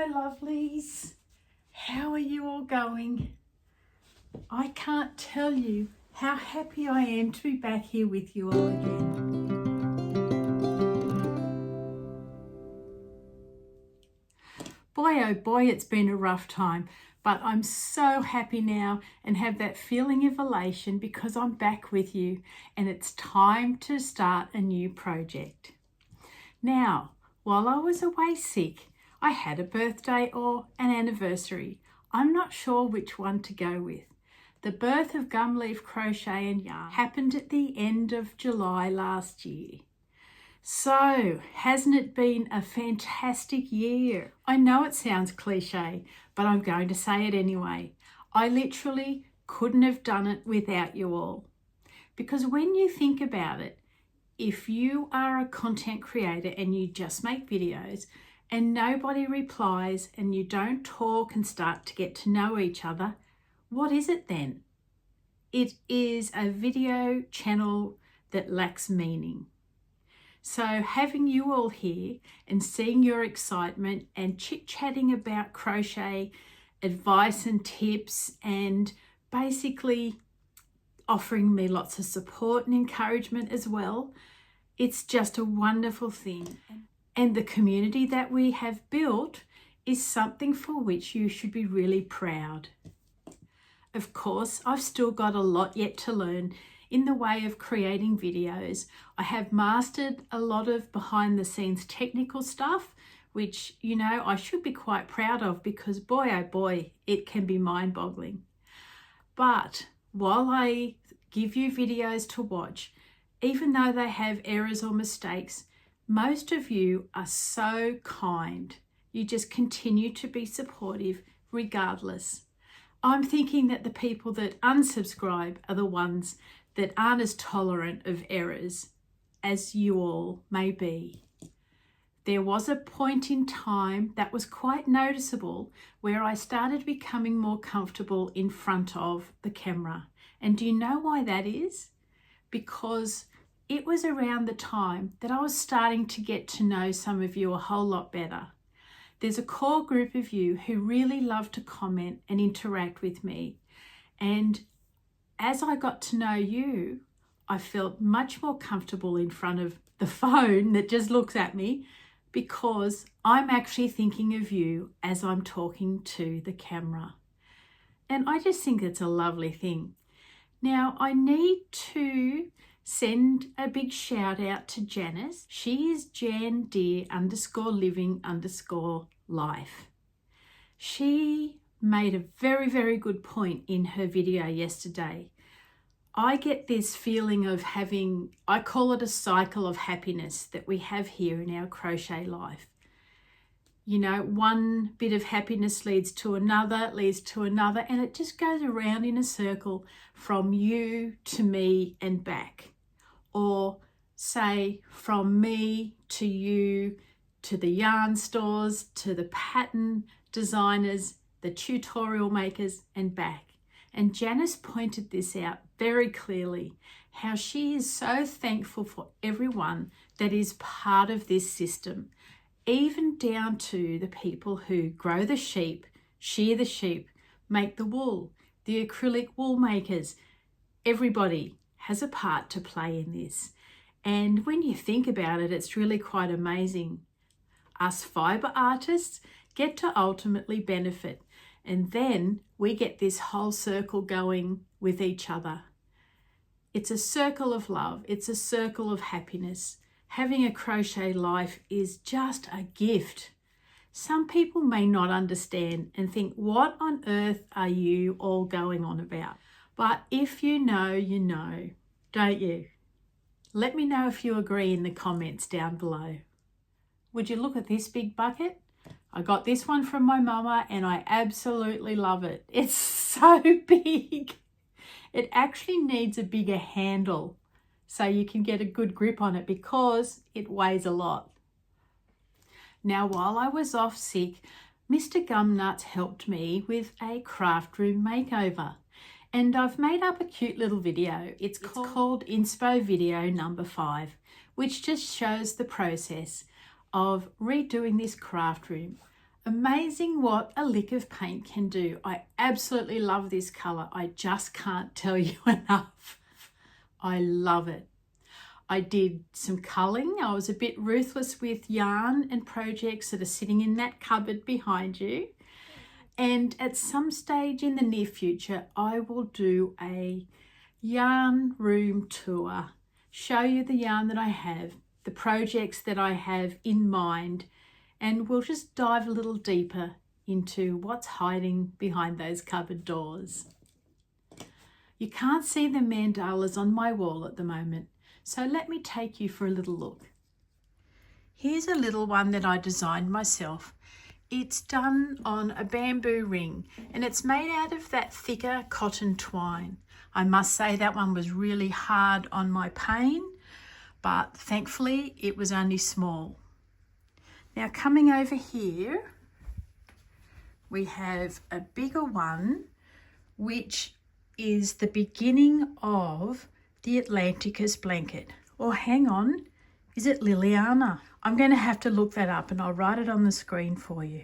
Hello lovelies, how are you all going? I can't tell you how happy I am to be back here with you all again. Boy oh boy, it's been a rough time, but I'm so happy now and have that feeling of elation because I'm back with you and it's time to start a new project. Now, while I was away sick, I had a birthday or an anniversary. I'm not sure which one to go with. The birth of Gumleaf Crochet and Yarn happened at the end of July last year. So, hasn't it been a fantastic year? I know it sounds cliche, but I'm going to say it anyway. I literally couldn't have done it without you all. Because when you think about it, if you are a content creator and you just make videos and nobody replies and you don't talk and start to get to know each other, what is it then? It is a video channel that lacks meaning. So having you all here and seeing your excitement and chit-chatting about crochet, advice and tips, and basically offering me lots of support and encouragement as well, it's just a wonderful thing. And the community that we have built is something for which you should be really proud. Of course, I've still got a lot yet to learn in the way of creating videos. I have mastered a lot of behind the scenes technical stuff, which, you know, I should be quite proud of because boy, oh boy, it can be mind-boggling. But while I give you videos to watch, even though they have errors or mistakes, most of you are so kind. You just continue to be supportive regardless. I'm thinking that the people that unsubscribe are the ones that aren't as tolerant of errors as you all may be. There was a point in time that was quite noticeable where I started becoming more comfortable in front of the camera. And do you know why that is? Because it was around the time that I was starting to get to know some of you a whole lot better. There's a core group of you who really love to comment and interact with me. And as I got to know you, I felt much more comfortable in front of the phone that just looks at me because I'm actually thinking of you as I'm talking to the camera. And I just think it's a lovely thing. Now, I need to send a big shout out to Janice. She is JanDeer_living_life. She made a very, very good point in her video yesterday. I get this feeling of having, I call it a cycle of happiness that we have here in our crochet life. You know, one bit of happiness leads to another, and it just goes around in a circle from you to me and back. Or say from me to you, to the yarn stores, to the pattern designers, the tutorial makers and back. And Janice pointed this out very clearly, how she is so thankful for everyone that is part of this system, even down to the people who grow the sheep, shear the sheep, make the wool, the acrylic wool makers. Everybody has a part to play in this. And when you think about it, it's really quite amazing. Us fibre artists get to ultimately benefit. And then we get this whole circle going with each other. It's a circle of love. It's a circle of happiness. Having a crochet life is just a gift. Some people may not understand and think, what on earth are you all going on about? But if you know, you know, don't you? Let me know if you agree in the comments down below. Would you look at this big bucket? I got this one from my mama and I absolutely love it. It's so big. It actually needs a bigger handle so you can get a good grip on it because it weighs a lot. Now, while I was off sick, Mr. Gumnuts helped me with a craft room makeover. And I've made up a cute little video. It's called Inspo Video number 5, which just shows the process of redoing this craft room. Amazing what a lick of paint can do. I absolutely love this colour. I just can't tell you enough. I love it. I did some culling. I was a bit ruthless with yarn and projects that are sitting in that cupboard behind you. And at some stage in the near future, I will do a yarn room tour, show you the yarn that I have, the projects that I have in mind, and we'll just dive a little deeper into what's hiding behind those cupboard doors. You can't see the mandalas on my wall at the moment, so let me take you for a little look. Here's a little one that I designed myself. It's done on a bamboo ring and it's made out of that thicker cotton twine. I must say that one was really hard on my pane, but thankfully it was only small. Now coming over here, we have a bigger one, which is the beginning of the Atlanticus blanket. Or hang on, is it Liliana? I'm going to have to look that up and I'll write it on the screen for you.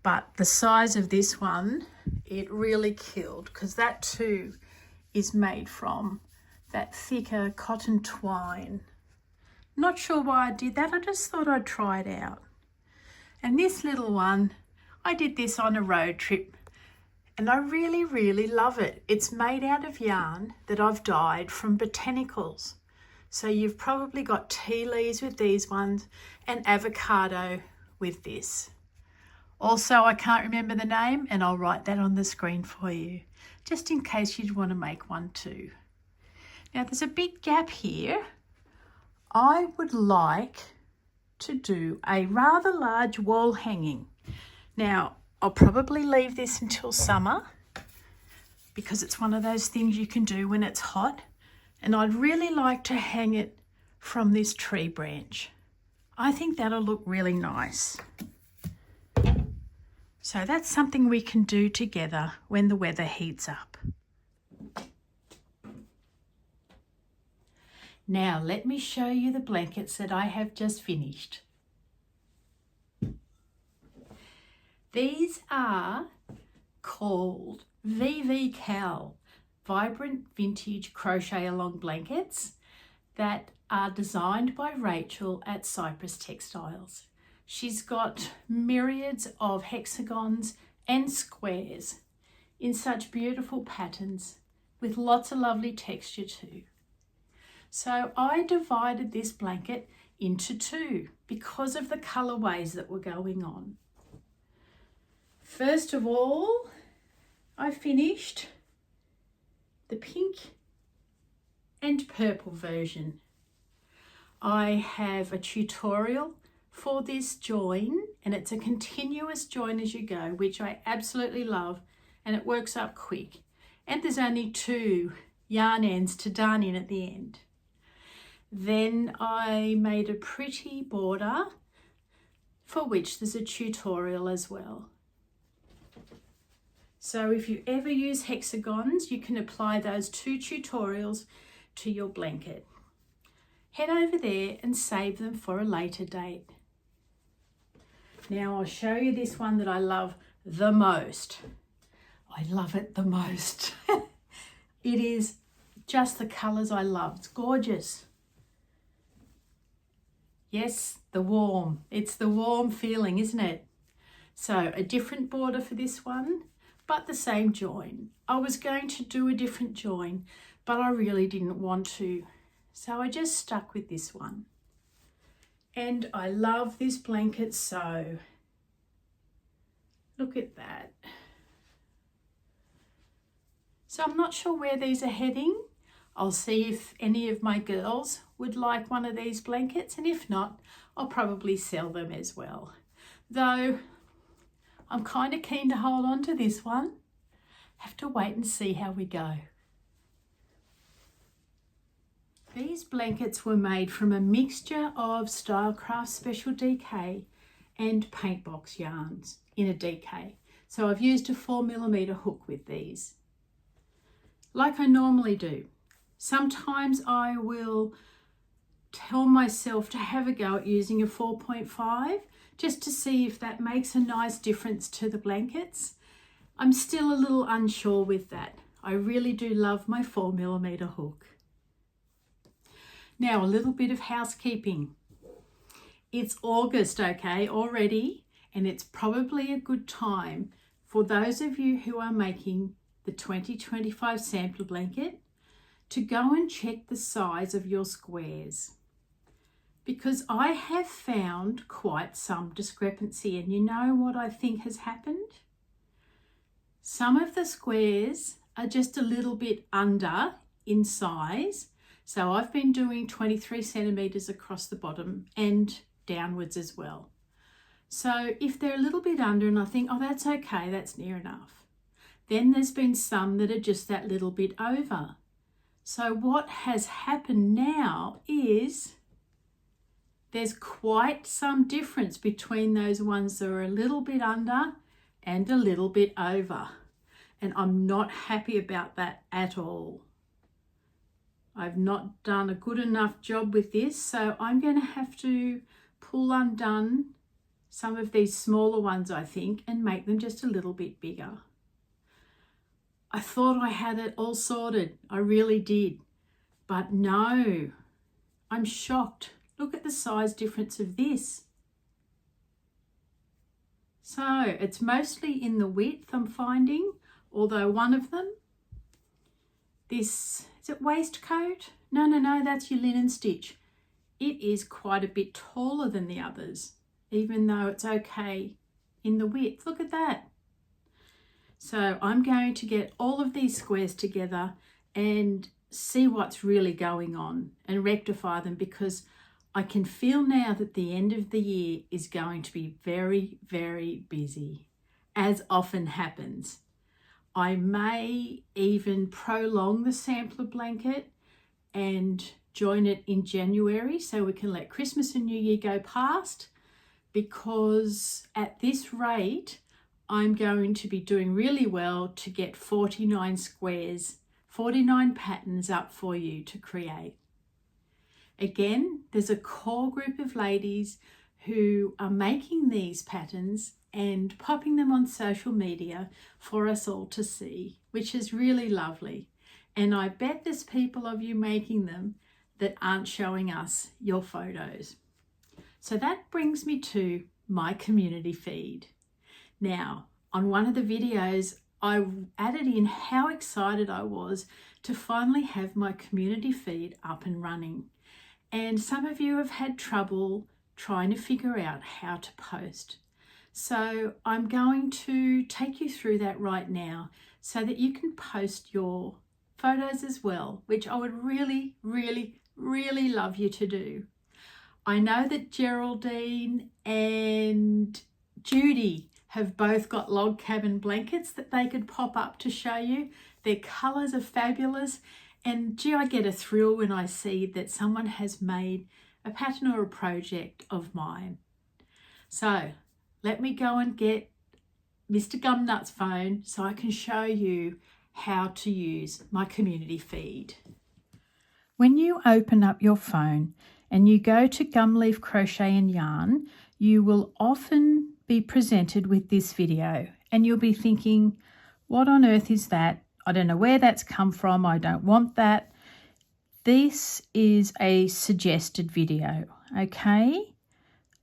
But the size of this one, it really killed, because that too is made from that thicker cotton twine. Not sure why I did that, I just thought I'd try it out. And this little one, I did this on a road trip and I really, really love it. It's made out of yarn that I've dyed from botanicals. So you've probably got tea leaves with these ones and avocado with this. Also, I can't remember the name and I'll write that on the screen for you, just in case you'd want to make one too. Now there's a big gap here. I would like to do a rather large wall hanging. Now, I'll probably leave this until summer because it's one of those things you can do when it's hot. And I'd really like to hang it from this tree branch. I think that'll look really nice. So that's something we can do together when the weather heats up. Now let me show you the blankets that I have just finished. These are called VV Cal, Vibrant Vintage Crochet Along Blankets, that are designed by Rachel at Cypress Textiles. She's got myriads of hexagons and squares in such beautiful patterns with lots of lovely texture too. So I divided this blanket into two because of the colorways that were going on. First of all, I finished the pink and purple version. I have a tutorial for this join and it's a continuous join as you go, which I absolutely love, and it works up quick. And there's only 2 yarn ends to darn in at the end. Then I made a pretty border for which there's a tutorial as well. So if you ever use hexagons, you can apply those 2 tutorials to your blanket. Head over there and save them for a later date. Now I'll show you this one that I love the most. I love it the most. It is just the colours I love. It's gorgeous. Yes, the warm. It's the warm feeling, isn't it? So a different border for this one, but the same join. I was going to do a different join, but I really didn't want to. So I just stuck with this one. And I love this blanket so. Look at that. So I'm not sure where these are heading. I'll see if any of my girls would like one of these blankets, and if not, I'll probably sell them as well. Though I'm kind of keen to hold on to this one. Have to wait and see how we go. These blankets were made from a mixture of Stylecraft Special DK and paint box yarns in a DK. So I've used a 4mm hook with these, like I normally do. Sometimes I will tell myself to have a go at using a 4.5 just to see if that makes a nice difference to the blankets. I'm still a little unsure with that. I really do love my 4mm hook. Now a little bit of housekeeping. It's August, okay, already, and it's probably a good time for those of you who are making the 2025 sampler blanket to go and check the size of your squares, because I have found quite some discrepancy. And you know what I think has happened? Some of the squares are just a little bit under in size. So I've been doing 23 centimeters across the bottom and downwards as well. So if they're a little bit under and I think, oh, that's okay, that's near enough. Then there's been some that are just that little bit over. So what has happened now is there's quite some difference between those ones that are a little bit under and a little bit over. And I'm not happy about that at all. I've not done a good enough job with this, so I'm going to have to pull undone some of these smaller ones, I think, and make them just a little bit bigger. I thought I had it all sorted. I really did. But no, I'm shocked. Look at the size difference of this. So it's mostly in the width I'm finding, although one of them, this, is it waistcoat? No, that's your linen stitch. It is quite a bit taller than the others, even though it's okay in the width. Look at that. So I'm going to get all of these squares together and see what's really going on and rectify them, because I can feel now that the end of the year is going to be very, very busy, as often happens. I may even prolong the sampler blanket and join it in January so we can let Christmas and New Year go past, because at this rate I'm going to be doing really well to get 49 squares, 49 patterns up for you to create. Again, there's a core group of ladies who are making these patterns and popping them on social media for us all to see, which is really lovely. And I bet there's people of you making them that aren't showing us your photos. So that brings me to my community feed. Now, on one of the videos, I added in how excited I was to finally have my community feed up and running. And some of you have had trouble trying to figure out how to post. So I'm going to take you through that right now so that you can post your photos as well, which I would really, really, really love you to do. I know that Geraldine and Judy have both got log cabin blankets that they could pop up to show you. Their colours are fabulous, and gee, I get a thrill when I see that someone has made a pattern or a project of mine. So let me go and get Mr. Gumnut's phone so I can show you how to use my community feed. When you open up your phone and you go to Gumleaf Crochet and Yarn, you will often be presented with this video and you'll be thinking, what on earth is that? I don't know where that's come from. I don't want that. This is a suggested video, okay?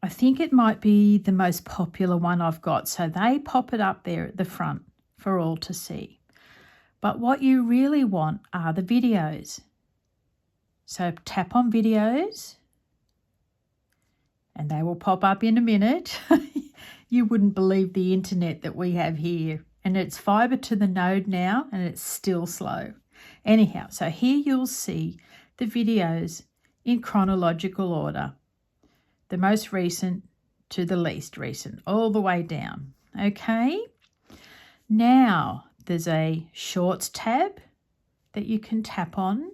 I think it might be the most popular one I've got, so they pop it up there at the front for all to see. But what you really want are the videos. So tap on videos and they will pop up in a minute. You wouldn't believe the internet that we have here. And it's fibre to the node now and it's still slow. Anyhow, so here you'll see the videos in chronological order. The most recent to the least recent, all the way down. Okay? Now, there's a shorts tab that you can tap on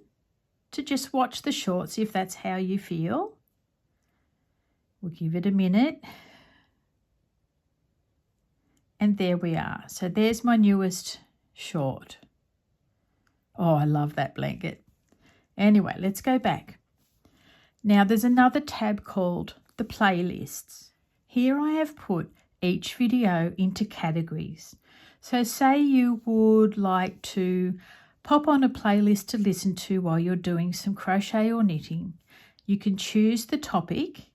to just watch the shorts if that's how you feel. We'll give it a minute. And there we are. So there's my newest short. Oh, I love that blanket. Anyway, let's go back. Now there's another tab called the playlists. here I have put each video into categories. So say you would like to pop on a playlist to listen to while you're doing some crochet or knitting. You can choose the topic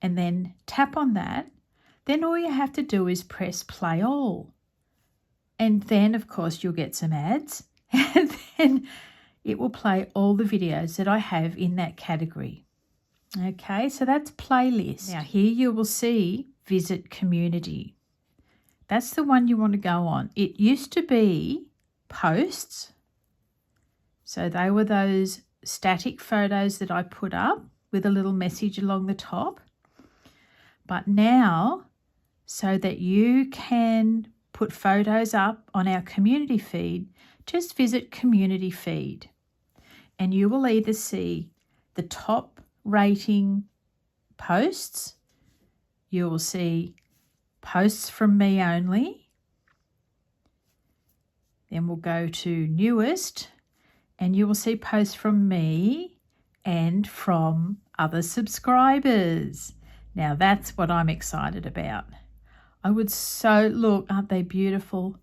and then tap on that. Then all you have to do is press play all. And then, of course, you'll get some ads. And then it will play all the videos that I have in that category. Okay, so that's playlist. Now here you will see visit community. That's the one you want to go on. It used to be posts. So they were those static photos that I put up with a little message along the top. But now, so that you can put photos up on our community feed, just visit community feed. And you will either see the top rating posts, you will see posts from me only, then we'll go to newest, and you will see posts from me and from other subscribers. Now that's what I'm excited about. I would so, look, aren't they beautiful?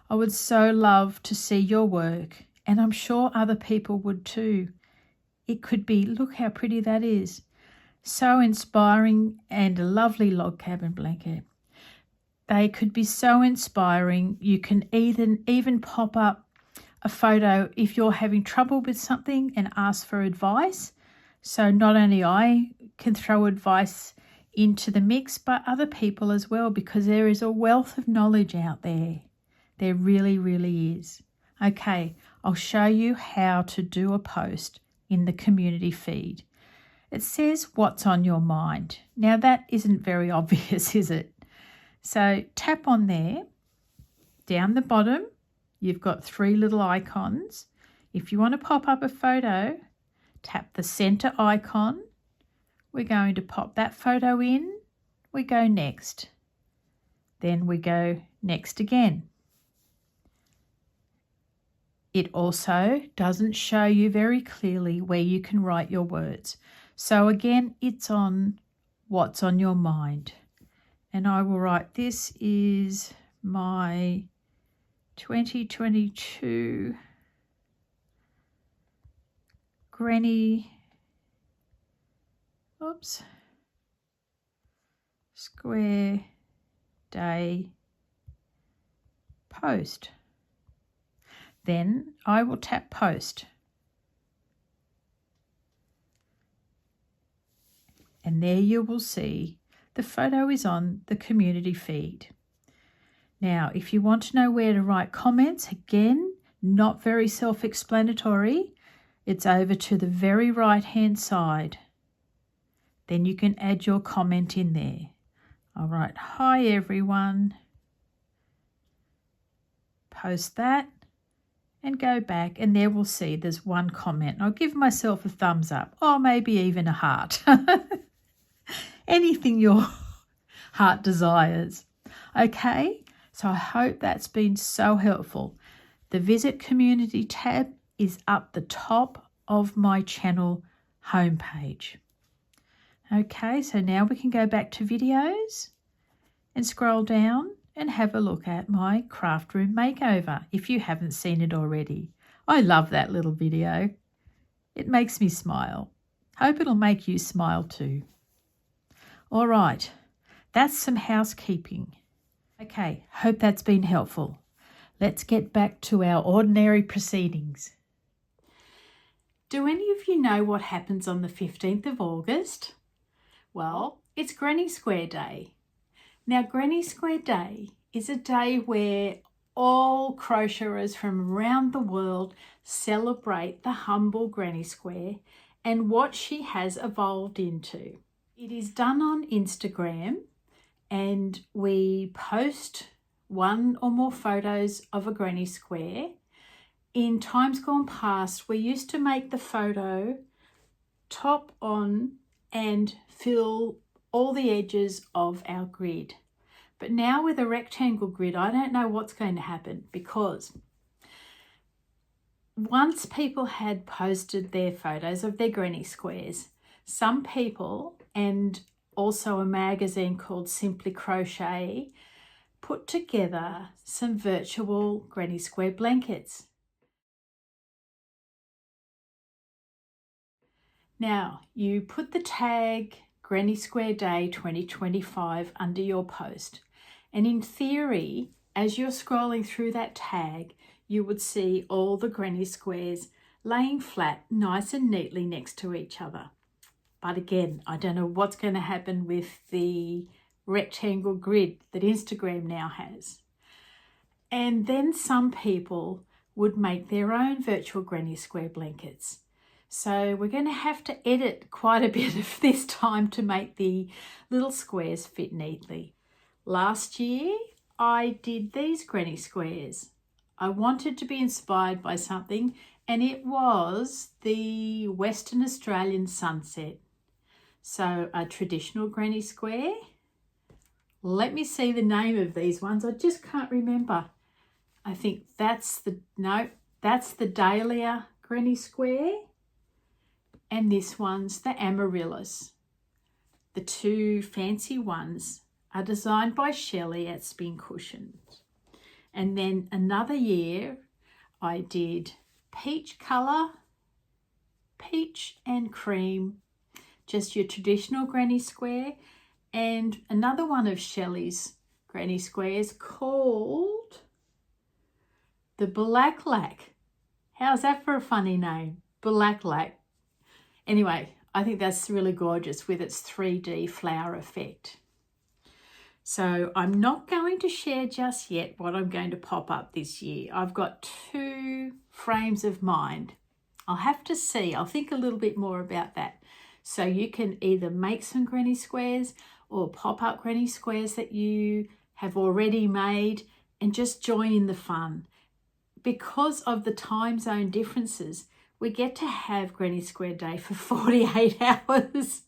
I would so love to see your work, and I'm sure other people would too. It could be, look how pretty that is. So inspiring, and a lovely log cabin blanket. They could be so inspiring. You can even pop up a photo if you're having trouble with something and ask for advice. So not only I can throw advice into the mix, but other people as well, because there is a wealth of knowledge out there. There really, really is. Okay, I'll show you how to do a post in the community feed. It says what's on your mind. Now that isn't very obvious, is it? So tap on there. Down the bottom, you've got 3 little icons. If you want to pop up a photo, tap the center icon. We're going to pop that photo in. We go next. Then we go next again. It also doesn't show you very clearly where you can write your words. So again, it's on what's on your mind. And I will write, this is my 2022 Granny Square Day post. Then I will tap post. And there you will see the photo is on the community feed. Now, if you want to know where to write comments, again, not very self-explanatory. It's over to the very right-hand side. Then you can add your comment in there. I'll write, hi everyone. Post that and go back, and there we'll see there's one comment. I'll give myself a thumbs up, or maybe even a heart. Anything your heart desires. Okay, so I hope that's been so helpful. The Visit Community tab is up the top of my channel homepage. Okay, so now we can go back to videos and scroll down and have a look at my craft room makeover if you haven't seen it already. I love that little video. It makes me smile. Hope it'll make you smile too. All right, that's some housekeeping. Okay, hope that's been helpful. Let's get back to our ordinary proceedings. Do any of you know what happens on the 15th of August? Well, it's Granny Square Day. Now, Granny Square Day is a day where all crocheters from around the world celebrate the humble Granny Square and what she has evolved into. It is done on Instagram, and we post 1 or more photos of a Granny Square. In times gone past, we used to make the photo top on and fill all the edges of our grid. But now with a rectangle grid, I don't know what's going to happen, because once people had posted their photos of their granny squares, some people, and also a magazine called Simply Crochet, put together some virtual granny square blankets. Now, you put the tag Granny Square Day 2025 under your post, and in theory, as you're scrolling through that tag, you would see all the granny squares laying flat nice and neatly next to each other. But again, I don't know what's going to happen with the rectangle grid that Instagram now has. And then some people would make their own virtual granny square blankets. So we're going to have to edit quite a bit of this time to make the little squares fit neatly. Last year, I did these granny squares. I wanted to be inspired by something, and it was the Western Australian sunset. So a traditional granny square. Let me see the name of these ones. I just can't remember. I think that's the Dahlia granny square. And this one's the Amaryllis. The two fancy ones are designed by Shelley at Spin Cushions. And then another year I did peach colour, peach and cream, just your traditional granny square, and another one of Shelley's granny squares called the Black Lac. How's that for a funny name? Black Lac. Anyway, I think that's really gorgeous with its 3D flower effect. So I'm not going to share just yet what I'm going to pop up this year. I've got 2 frames of mind. I'll have to see. I'll think a little bit more about that. So you can either make some granny squares or pop up granny squares that you have already made and just join in the fun. Because of the time zone differences, we get to have Granny Square Day for 48 hours.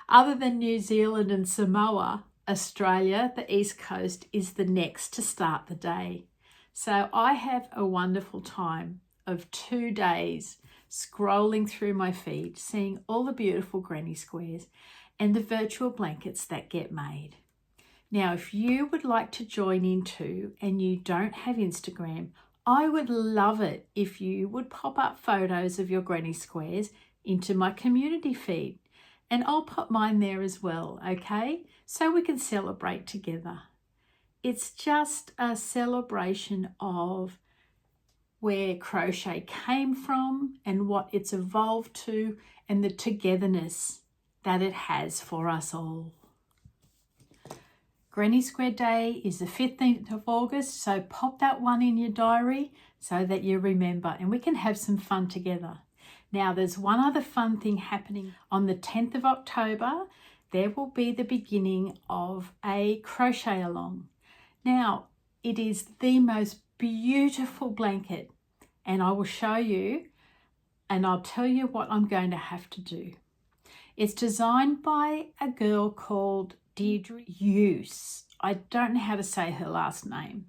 Other than New Zealand and Samoa, Australia, the East Coast, is the next to start the day. So I have a wonderful time of 2 days scrolling through my feed, seeing all the beautiful granny squares and the virtual blankets that get made. Now, if you would like to join in too and you don't have Instagram, I would love it if you would pop up photos of your granny squares into my community feed, and I'll put mine there as well, okay? So we can celebrate together. It's just a celebration of where crochet came from and what it's evolved to and the togetherness that it has for us all. Granny Square Day is the 15th of August, so pop that one in your diary so that you remember and we can have some fun together. Now, there's one other fun thing happening. On the 10th of October, there will be the beginning of a crochet along. Now, it is the most beautiful blanket, and I will show you and I'll tell you what I'm going to have to do. It's designed by a girl called Deirdre Use. I don't know how to say her last name,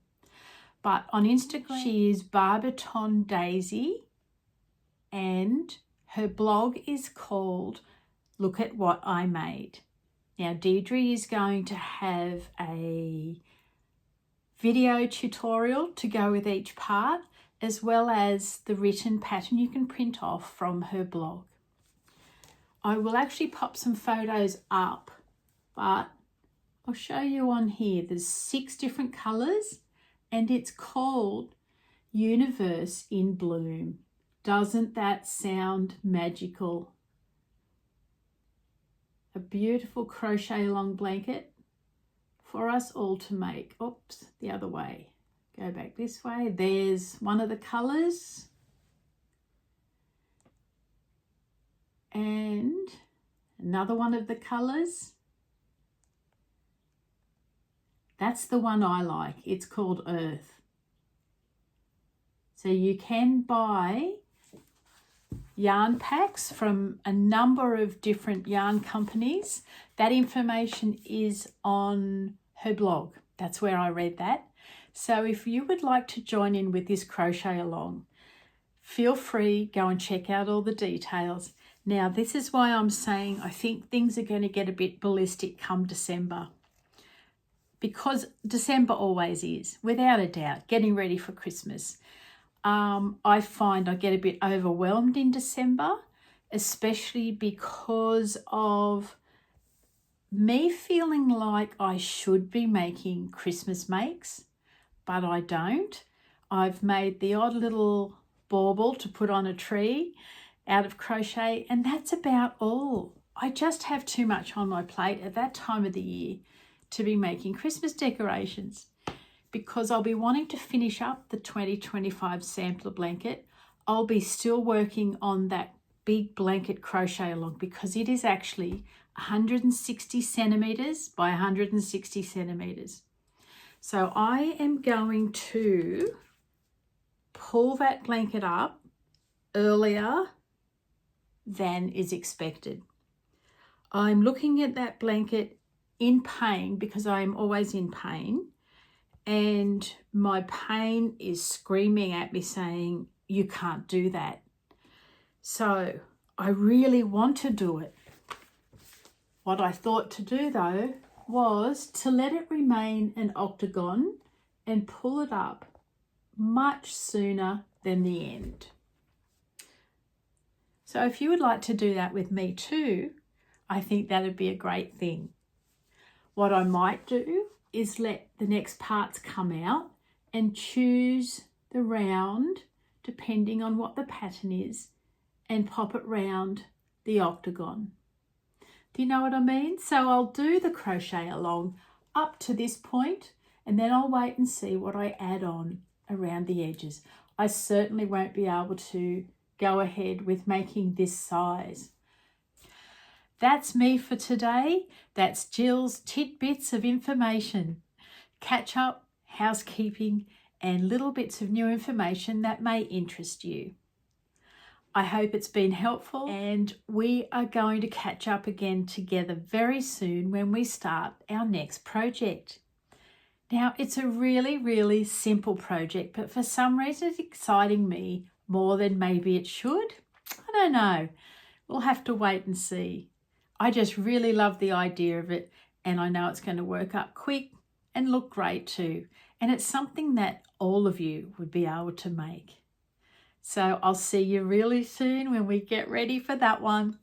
but on Instagram she is Barberton Daisy, and her blog is called Look at What I Made. Now Deirdre is going to have a video tutorial to go with each part, as well as the written pattern you can print off from her blog. I will actually pop some photos up, but I'll show you on here. There's 6 different colours and it's called Universe in Bloom. Doesn't that sound magical? A beautiful crochet along blanket for us all to make. Oops, the other way. Go back this way. There's one of the colours. And another one of the colours. That's the one I like. It's called Earth. So you can buy yarn packs from a number of different yarn companies. That information is on her blog. That's where I read that. So if you would like to join in with this crochet along, feel free, go and check out all the details. Now, this is why I'm saying I think things are going to get a bit ballistic come December. Because December always is, without a doubt, getting ready for Christmas. I find I get a bit overwhelmed in December, especially because of me feeling like I should be making Christmas makes, but I don't. I've made the odd little bauble to put on a tree out of crochet, and that's about all. I just have too much on my plate at that time of the year to be making Christmas decorations, because I'll be wanting to finish up the 2025 sampler blanket. I'll be still working on that big blanket crochet along, because it is actually 160 centimeters by 160 centimeters. So I am going to pull that blanket up earlier than is expected. I'm looking at that blanket in pain, because I'm always in pain, and my pain is screaming at me saying, you can't do that. So I really want to do it. What I thought to do though was to let it remain an octagon and pull it up much sooner than the end. So if you would like to do that with me too, I think that would be a great thing. What I might do is let the next parts come out and choose the round depending on what the pattern is and pop it round the octagon. Do you know what I mean? So I'll do the crochet along up to this point, and then I'll wait and see what I add on around the edges. I certainly won't be able to go ahead with making this size. That's me for today. That's Jill's tidbits of information, catch up, housekeeping, and little bits of new information that may interest you. I hope it's been helpful, and we are going to catch up again together very soon when we start our next project. Now, it's a really, really simple project, but for some reason it's exciting me more than maybe it should. I don't know. We'll have to wait and see. I just really love the idea of it, and I know it's going to work up quick and look great too. And it's something that all of you would be able to make. So I'll see you really soon when we get ready for that one.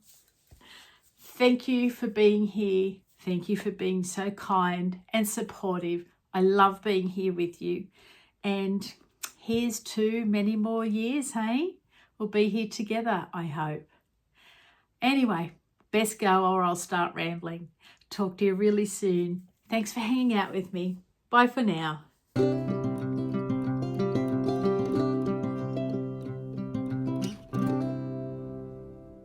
Thank you for being here. Thank you for being so kind and supportive. I love being here with you. And here's to many more years, hey? We'll be here together, I hope. Anyway, best go or I'll start rambling. Talk to you really soon. Thanks for hanging out with me. Bye for now.